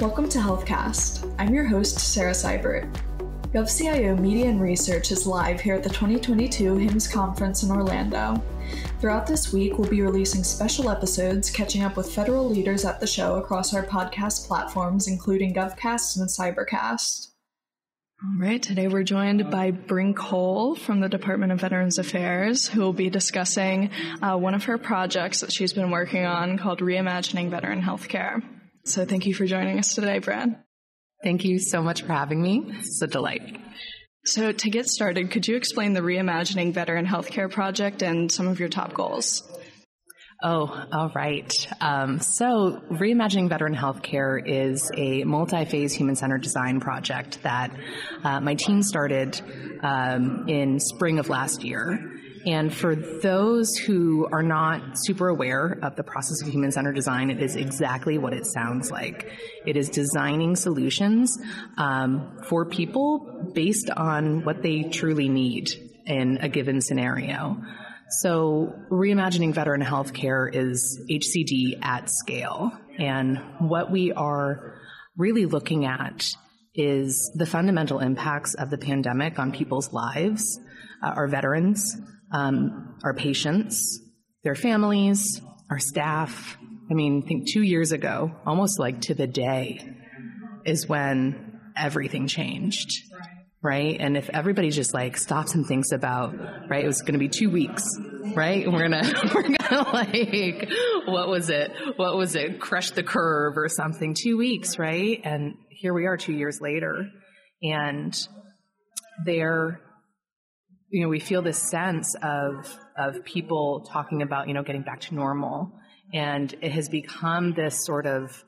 Welcome to HealthCast. I'm your host, Sarah Seibert. GovCIO Media and Research is live here at the 2022 HIMSS conference in Orlando. Throughout this week, we'll be releasing special episodes, catching up with federal leaders at the show across our podcast platforms, including GovCast and Cybercast. All right, today we're joined by Brynn Cole from the Department of Veterans Affairs, who will be discussing one of her projects that she's been working on called Reimagining Veteran Healthcare. So thank you for joining us today, Brynn. Thank you so much for having me. It's a delight. So to get started, could you explain the Reimagining Veteran Healthcare project and some of your top goals? Oh, all right. So Reimagining Veteran Healthcare is a multi-phase human-centered design project that my team started in spring of last year. And for those who are not super aware of the process of human-centered design, it is exactly what it sounds like. It is designing solutions for people based on what they truly need in a given scenario. So Reimagining Veteran Healthcare is HCD at scale. And what we are really looking at is the fundamental impacts of the pandemic on people's lives, our veterans, our patients, their families, our staff. I mean, I think 2 years ago, almost like to the day, is when everything changed. Right? And if everybody just like stops and thinks about, right, it was going to be 2 weeks, right? And we're gonna like, what was it? Crush the curve or something, 2 weeks, right? And here we are 2 years later. And we feel this sense of people talking about, getting back to normal. And it has become this sort of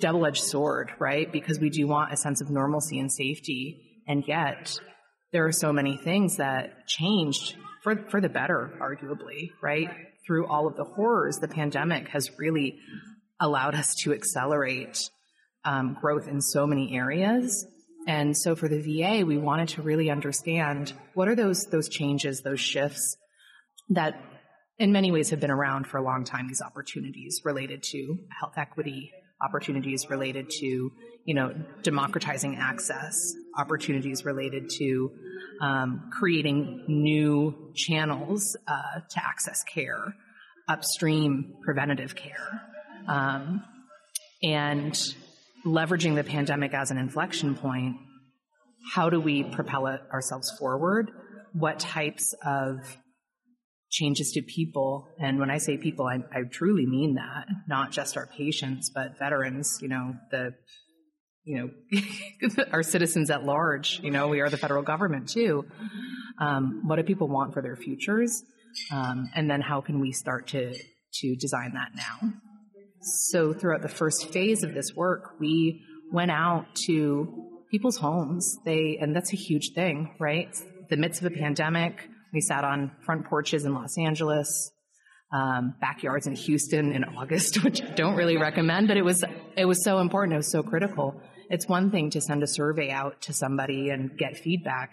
double-edged sword, right? Because we do want a sense of normalcy and safety, and yet there are so many things that changed for the better, arguably, right? Through all of the horrors, the pandemic has really allowed us to accelerate growth in so many areas. And so for the VA, we wanted to really understand what are those changes, those shifts that in many ways have been around for a long time, these opportunities related to health equity, opportunities related to, democratizing access, opportunities related to creating new channels to access care, upstream preventative care, and leveraging the pandemic as an inflection point. How do we propel ourselves forward? What types of changes to people? And when I say people, I truly mean that, not just our patients, but veterans, our citizens at large. We are the federal government too. What do people want for their futures? And then how can we start to design that now? So throughout the first phase of this work, we went out to people's homes. And that's a huge thing, right? The midst of a pandemic, we sat on front porches in Los Angeles, backyards in Houston in August, which I don't really recommend, but it was so important. It was so critical. It's one thing to send a survey out to somebody and get feedback.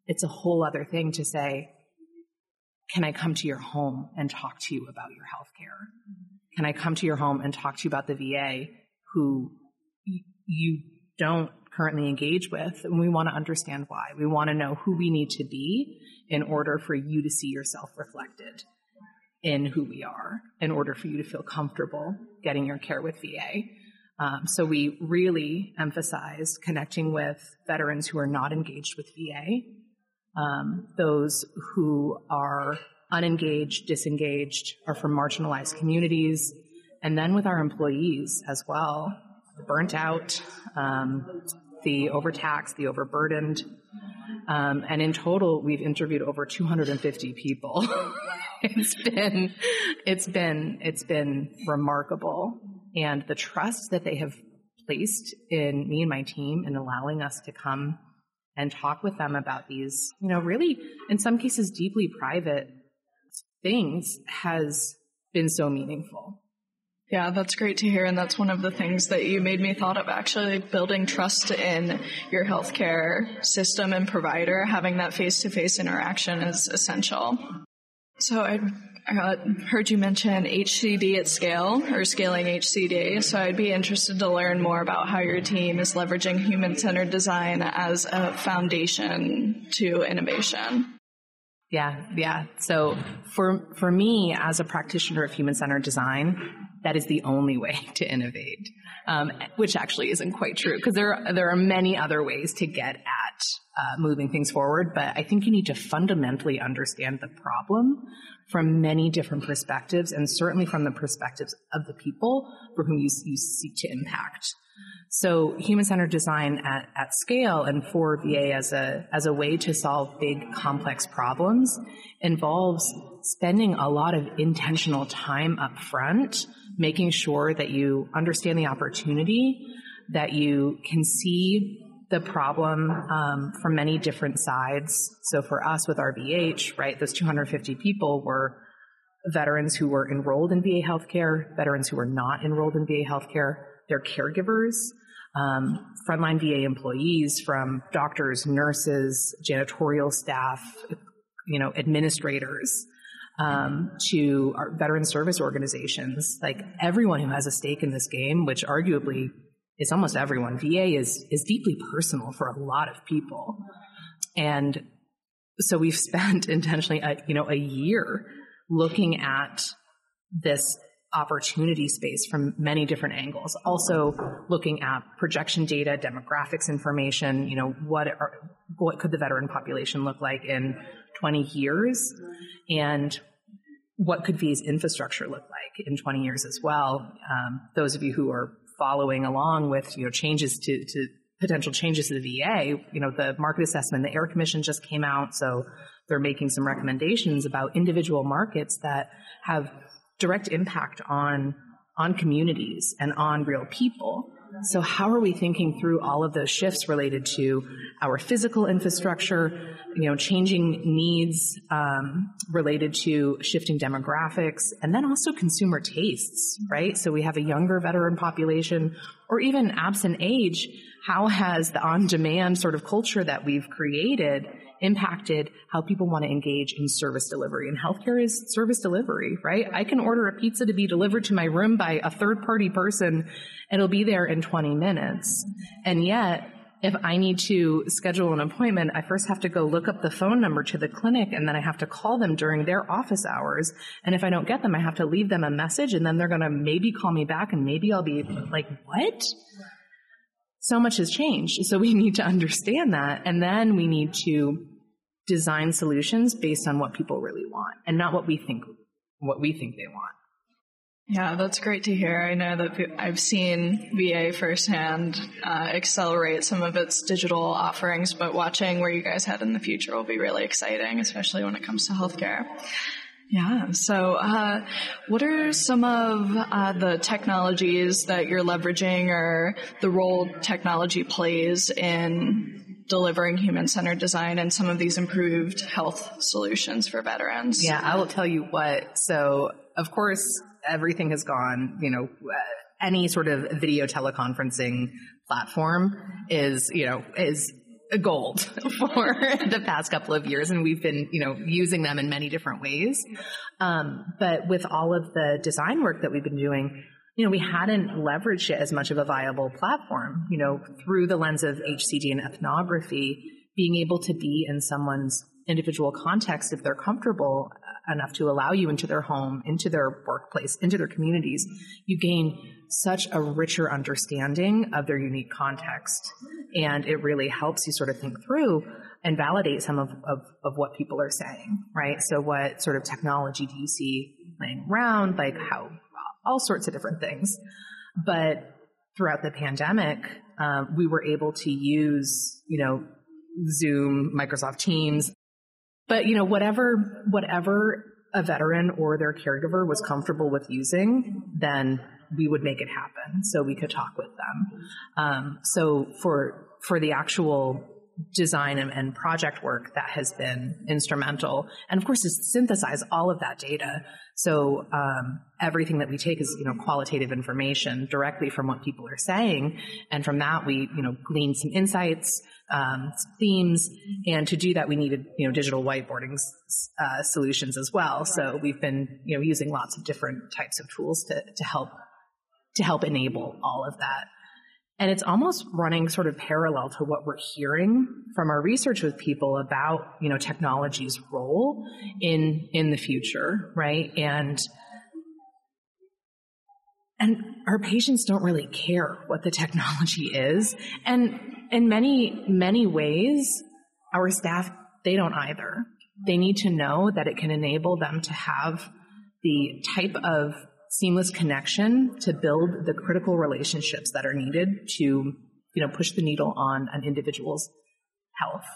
It's a whole other thing to say, can I come to your home and talk to you about your health care? Can I come to your home and talk to you about the VA who you don't currently engage with? And we want to understand why. We want to know who we need to be in order for you to see yourself reflected in who we are, in order for you to feel comfortable getting your care with VA. So we really emphasized connecting with veterans who are not engaged with VA, those who are unengaged, disengaged, are from marginalized communities, and then with our employees as well, the burnt out, the overtaxed, the overburdened. And in total, we've interviewed over 250 people. It's been remarkable. And the trust that they have placed in me and my team in allowing us to come and talk with them about these, really, in some cases, deeply private things has been so meaningful. Yeah, that's great to hear. And that's one of the things that you made me thought of, actually, building trust in your healthcare system and provider. Having that face-to-face interaction is essential. So I'd heard you mention HCD at scale, or scaling HCD. So I'd be interested to learn more about how your team is leveraging human-centered design as a foundation to innovation. Yeah. So for me, as a practitioner of human-centered design, that is the only way to innovate, which actually isn't quite true, because there are many other ways to get at moving things forward. But I think you need to fundamentally understand the problem from many different perspectives, and certainly from the perspectives of the people for whom you seek to impact. So human-centered design at scale and for VA as a way to solve big, complex problems involves spending a lot of intentional time up front, making sure that you understand the opportunity, that you can see the problem from many different sides. So for us with our VH, right, those 250 people were veterans who were enrolled in VA healthcare, veterans who were not enrolled in VA healthcare, their caregivers, frontline VA employees, from doctors, nurses, janitorial staff, administrators, to our veteran service organizations, like everyone who has a stake in this game, which arguably is almost everyone. VA is deeply personal for a lot of people. And so we've spent intentionally, a year looking at this opportunity space from many different angles. Also looking at projection data, demographics information, what could the veteran population look like in 20 years? And what could VA's infrastructure look like in 20 years as well? Those of you who are following along with, changes to potential changes to the VA, the market assessment, the Air Commission just came out. So they're making some recommendations about individual markets that have direct impact on communities and on real people. So how are we thinking through all of those shifts related to our physical infrastructure, changing needs related to shifting demographics, and then also consumer tastes, right? So we have a younger veteran population, or even absent age. How has the on-demand sort of culture that we've created impacted how people want to engage in service delivery? And healthcare is service delivery, right? I can order a pizza to be delivered to my room by a third-party person. It'll be there in 20 minutes. And yet, if I need to schedule an appointment, I first have to go look up the phone number to the clinic, and then I have to call them during their office hours. And if I don't get them, I have to leave them a message, and then they're going to maybe call me back, and maybe I'll be like, what? So much has changed. So we need to understand that. And then we need to design solutions based on what people really want, and not what we think they want. Yeah, that's great to hear. I know that I've seen VA firsthand accelerate some of its digital offerings, but watching where you guys head in the future will be really exciting, especially when it comes to healthcare. Yeah. So what are some of the technologies that you're leveraging, or the role technology plays in delivering human-centered design and some of these improved health solutions for veterans? Yeah, I will tell you what. So, of course, everything has gone, any sort of video teleconferencing platform is gold for the past couple of years. And we've been, using them in many different ways. But with all of the design work that we've been doing, we hadn't leveraged it as much of a viable platform, through the lens of HCD and ethnography, being able to be in someone's individual context, if they're comfortable enough to allow you into their home, into their workplace, into their communities, you gain such a richer understanding of their unique context. And it really helps you sort of think through and validate some of what people are saying, right? So what sort of technology do you see laying around, like how, all sorts of different things. But throughout the pandemic, we were able to use, Zoom, Microsoft Teams, but, whatever a veteran or their caregiver was comfortable with using, then we would make it happen so we could talk with them. So for the actual design and project work that has been instrumental. And of course, to synthesize all of that data. So everything that we take is, qualitative information directly from what people are saying. And from that, we, glean some insights, themes. And to do that, we needed, digital whiteboarding solutions as well. So we've been, using lots of different types of tools to help enable all of that. And it's almost running sort of parallel to what we're hearing from our research with people about, technology's role in the future, right? And our patients don't really care what the technology is. And in many, many ways, our staff, they don't either. They need to know that it can enable them to have the type of seamless connection to build the critical relationships that are needed to, push the needle on an individual's health.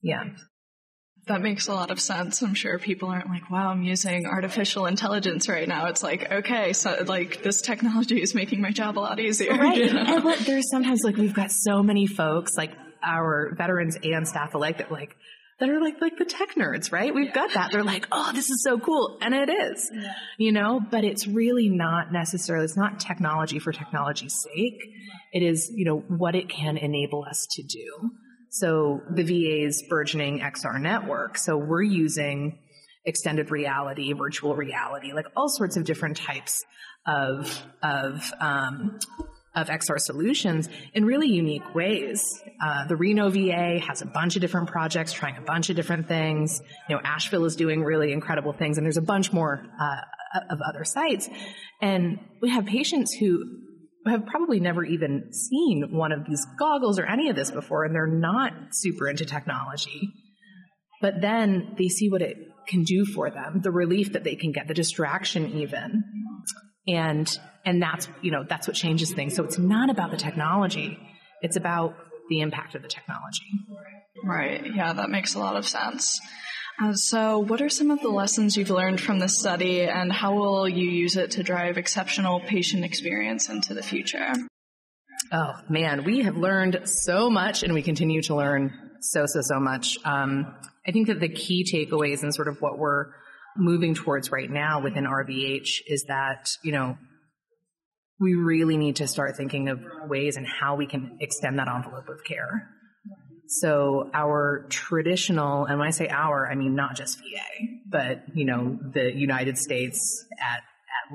Yeah. That makes a lot of sense. I'm sure people aren't like, wow, I'm using artificial intelligence right now. It's like, okay, so like this technology is making my job a lot easier. Right. And there's sometimes we've got so many folks, like our veterans and staff alike, that are like the tech nerds, right? We've got that. They're like, oh, this is so cool. And it is, but it's really not necessarily, it's not technology for technology's sake. It is, what it can enable us to do. So the VA's burgeoning XR network. So we're using extended reality, virtual reality, like all sorts of different types of XR solutions in really unique ways. The Reno VA has a bunch of different projects trying a bunch of different things. Asheville is doing really incredible things, and there's a bunch more of other sites. And we have patients who have probably never even seen one of these goggles or any of this before, and they're not super into technology. But then they see what it can do for them, the relief that they can get, the distraction even. And that's, that's what changes things. So it's not about the technology. It's about the impact of the technology. Right. Yeah, that makes a lot of sense. So what are some of the lessons you've learned from this study, and how will you use it to drive exceptional patient experience into the future? Oh, man, we have learned so much, and we continue to learn so much. I think that the key takeaways and sort of what we're moving towards right now within RVH is that, we really need to start thinking of ways and how we can extend that envelope of care. So our traditional, and when I say our, I mean not just VA, but, the United States at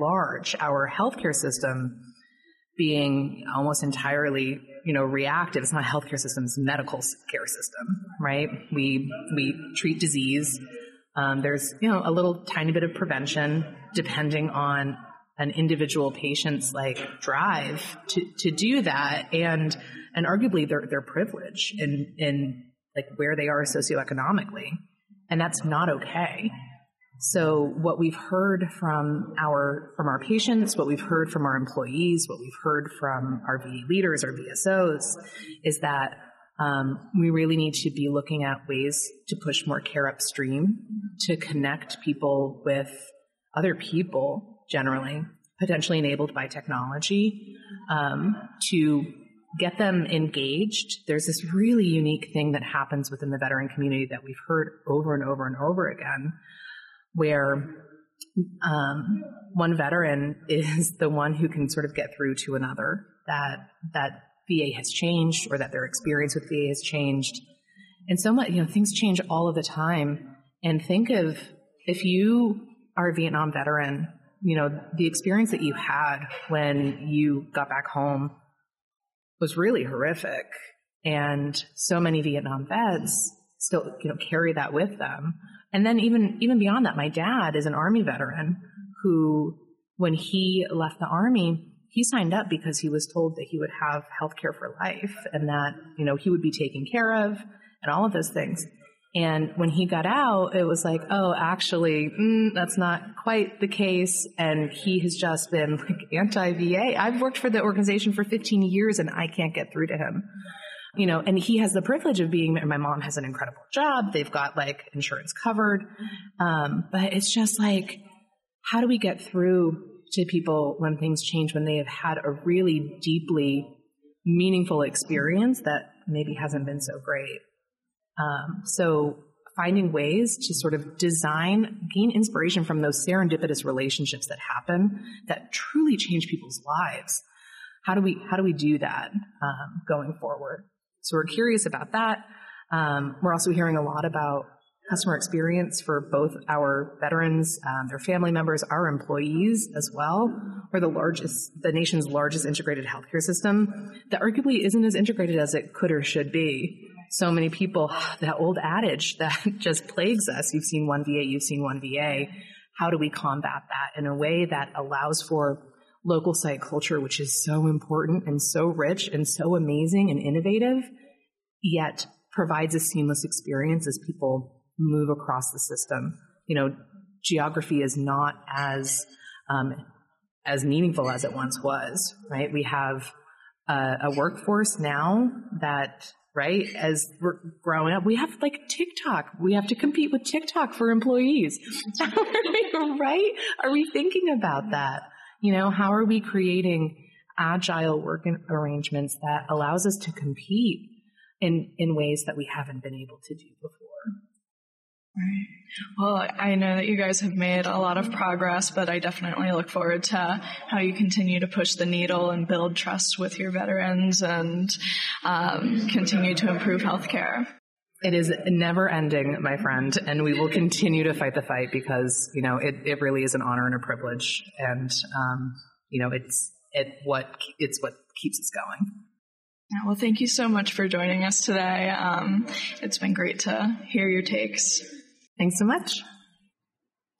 large, our healthcare system being almost entirely, reactive. It's not a healthcare system, it's a medical care system, right? We treat disease. There's, a little tiny bit of prevention depending on an individual patient's drive to do that, and arguably their privilege in where they are socioeconomically, and that's not okay. So what we've heard from our patients, what we've heard from our employees, what we've heard from our VA leaders, our VSOs, is that we really need to be looking at ways to push more care upstream, to connect people with other people, generally, potentially enabled by technology, to get them engaged. There's this really unique thing that happens within the veteran community that we've heard over and over and over again, where one veteran is the one who can sort of get through to another that VA has changed, or that their experience with VA has changed. And so much, things change all of the time. And think of, if you are a Vietnam veteran, the experience that you had when you got back home was really horrific. And so many Vietnam vets still, carry that with them. And then even beyond that, my dad is an Army veteran who, when he left the Army, he signed up because he was told that he would have health care for life, and that, he would be taken care of and all of those things. And when he got out, it was like, oh, actually, that's not quite the case. And he has just been anti-VA. I've worked for the organization for 15 years and I can't get through to him. And he has the privilege of being, my mom has an incredible job. They've got insurance covered. But it's just how do we get through to people when things change, when they have had a really deeply meaningful experience that maybe hasn't been so great. So finding ways to sort of gain inspiration from those serendipitous relationships that happen that truly change people's lives. How do we do that going forward? So we're curious about that. We're also hearing a lot about customer experience for both our veterans, their family members, our employees as well. We're the nation's largest integrated healthcare system that arguably isn't as integrated as it could or should be. So many people, that old adage that just plagues us, you've seen one VA, you've seen one VA. How do we combat that in a way that allows for local site culture, which is so important and so rich and so amazing and innovative, yet provides a seamless experience as people move across the system? Geography is not as meaningful as it once was, right? We have a workforce now that, right, as we're growing up, we have like TikTok. We have to compete with TikTok for employees. Right? Are we thinking about that? How are we creating agile work arrangements that allows us to compete in ways that we haven't been able to do before? Right. Well, I know that you guys have made a lot of progress, but I definitely look forward to how you continue to push the needle and build trust with your veterans and continue to improve healthcare. It is never ending, my friend, and we will continue to fight the fight because, it really is an honor and a privilege. And, it's what keeps us going. Yeah, well, thank you so much for joining us today. It's been great to hear your takes. Thanks so much.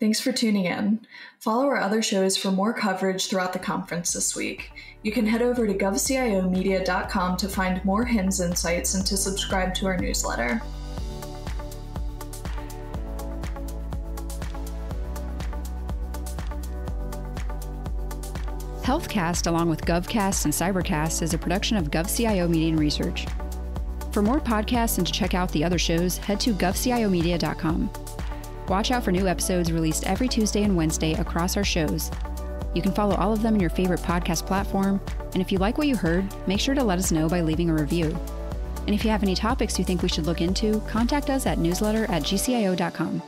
Thanks for tuning in. Follow our other shows for more coverage throughout the conference this week. You can head over to GovCIOmedia.com to find more HIMSS insights and to subscribe to our newsletter. HealthCast, along with GovCast and CyberCast, is a production of GovCIO Media and Research. For more podcasts and to check out the other shows, head to GovCIOmedia.com. Watch out for new episodes released every Tuesday and Wednesday across our shows. You can follow all of them in your favorite podcast platform, and if you like what you heard, make sure to let us know by leaving a review. And if you have any topics you think we should look into, contact us at newsletter@gcio.com.